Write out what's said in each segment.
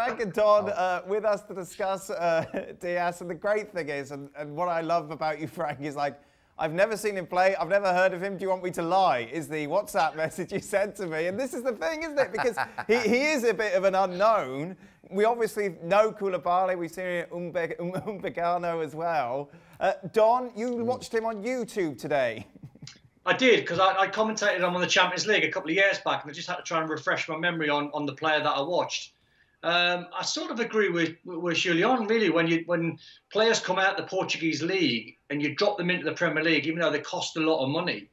Frank and Don with us to discuss Dias. And the great thing is, and what I love about you, Frank, is like, I've never seen him play. I've never heard of him. Do you want me to lie? Is the WhatsApp message you sent to me. And this is the thing, isn't it? Because he is a bit of an unknown. We obviously know Koulibaly. We've seen Upamecano as well. Don, you watched him on YouTube today. I did, because I commentated him on the Champions League a couple of years back, and I just had to try and refresh my memory on the player that I watched. I sort of agree with Julian, really, when players come out of the Portuguese league and you drop them into the Premier League, even though they cost a lot of money.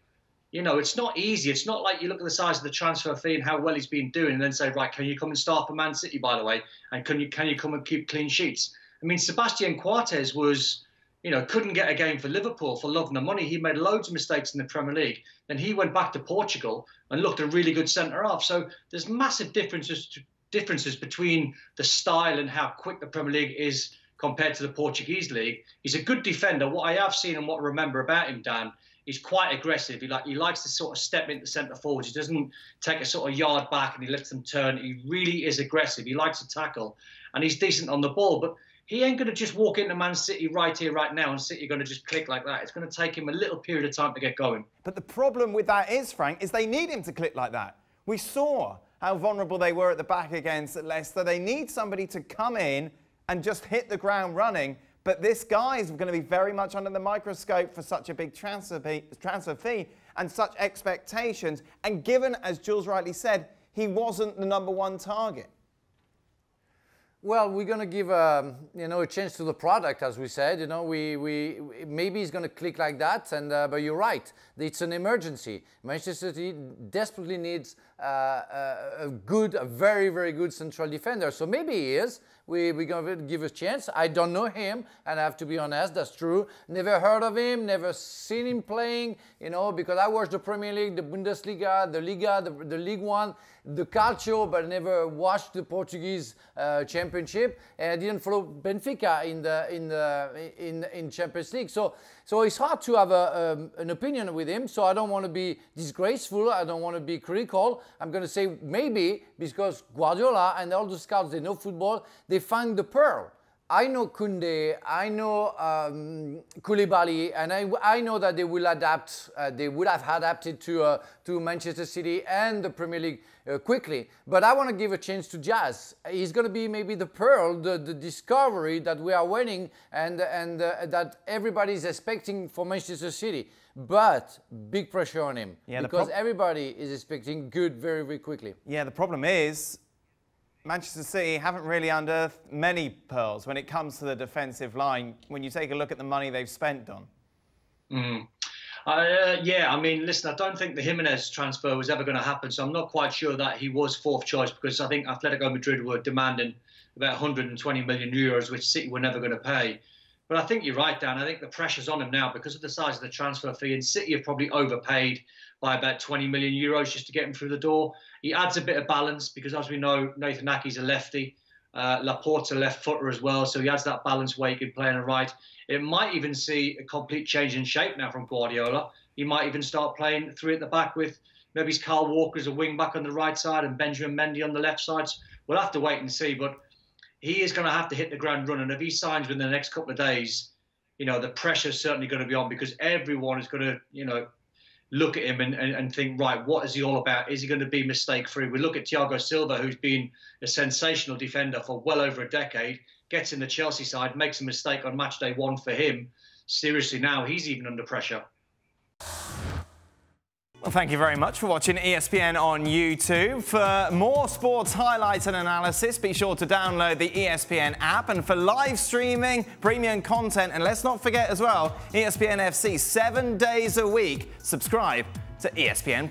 You know, it's not easy. It's not like you look at the size of the transfer fee and how well he's been doing and then say, right, can you come and start for Man City, by the way, and can you come and keep clean sheets? I mean, Sebastian Coates was... You know, couldn't get a game for Liverpool for love and the money. He made loads of mistakes in the Premier League. Then he went back to Portugal and looked a really good centre-half. So there's massive differences between the style and how quick the Premier League is compared to the Portuguese league. He's a good defender. What I have seen and what I remember about him, Dan, he's quite aggressive. He likes to sort of step into centre forwards. He doesn't take a sort of yard back and he lets them turn. He really is aggressive. He likes to tackle and he's decent on the ball. But he ain't going to just walk into Man City right here, right now, and City are going to just click like that. It's going to take him a little period of time to get going. But the problem with that is, Frank, is they need him to click like that. We saw how vulnerable they were at the back against Leicester. They need somebody to come in and just hit the ground running. But this guy is going to be very much under the microscope for such a big transfer fee and such expectations. And given, as Jules rightly said, he wasn't the #1 target. Well, we're going to give a chance to the product, as we said. You know, maybe he's going to click like that. And but you're right, it's an emergency. Manchester City desperately needs a very, very good central defender. So maybe he is. We're going to give a chance. I don't know him, and I have to be honest, that's true. Never heard of him, never seen him playing, you know, because I watched the Premier League, the Bundesliga, the Liga, the League One, the Calcio, but never watched the Portuguese Championship, and I didn't follow Benfica in Champions League. So it's hard to have an opinion with him. So I don't want to be disgraceful. I don't want to be critical. I'm going to say maybe because Guardiola and all the scouts, they know football, they find the pearl. I know Koundé, I know Koulibaly, and I know that they will adapt. They would have adapted to Manchester City and the Premier League quickly. But I want to give a chance to Dias. He's going to be maybe the pearl, the discovery that we are waiting and that everybody is expecting for Manchester City. But big pressure on him because everybody is expecting good very, very quickly. Yeah, the problem is Manchester City haven't really unearthed many pearls when it comes to the defensive line when you take a look at the money they've spent on. Yeah, I mean, listen, I don't think the Jimenez transfer was ever going to happen, so I'm not quite sure that he was fourth choice because I think Atletico Madrid were demanding about 120 million euros, which City were never going to pay. But I think you're right, Dan. I think the pressure's on him now because of the size of the transfer fee, and City have probably overpaid by about 20 million euros just to get him through the door. He adds a bit of balance because, as we know, Nathan Ake's a lefty. Laporte's a left footer as well, so he adds that balance where he can play on the right. It might even see a complete change in shape now from Guardiola. He might even start playing three at the back with maybe Kyle Walker as a wing back on the right side and Benjamin Mendy on the left side. We'll have to wait and see, but he is going to have to hit the ground running. If he signs within the next couple of days, you know, the pressure's certainly going to be on because everyone is going to, you know, look at him and think, right, what is he all about? Is he going to be mistake-free? We look at Thiago Silva, who's been a sensational defender for well over a decade, gets in the Chelsea side, makes a mistake on match day 1 for him. Seriously, now he's even under pressure. Well, thank you very much for watching ESPN on YouTube. For more sports highlights and analysis, be sure to download the ESPN app. And for live streaming, premium content, and let's not forget as well, ESPN FC 7 days a week. Subscribe to ESPN+.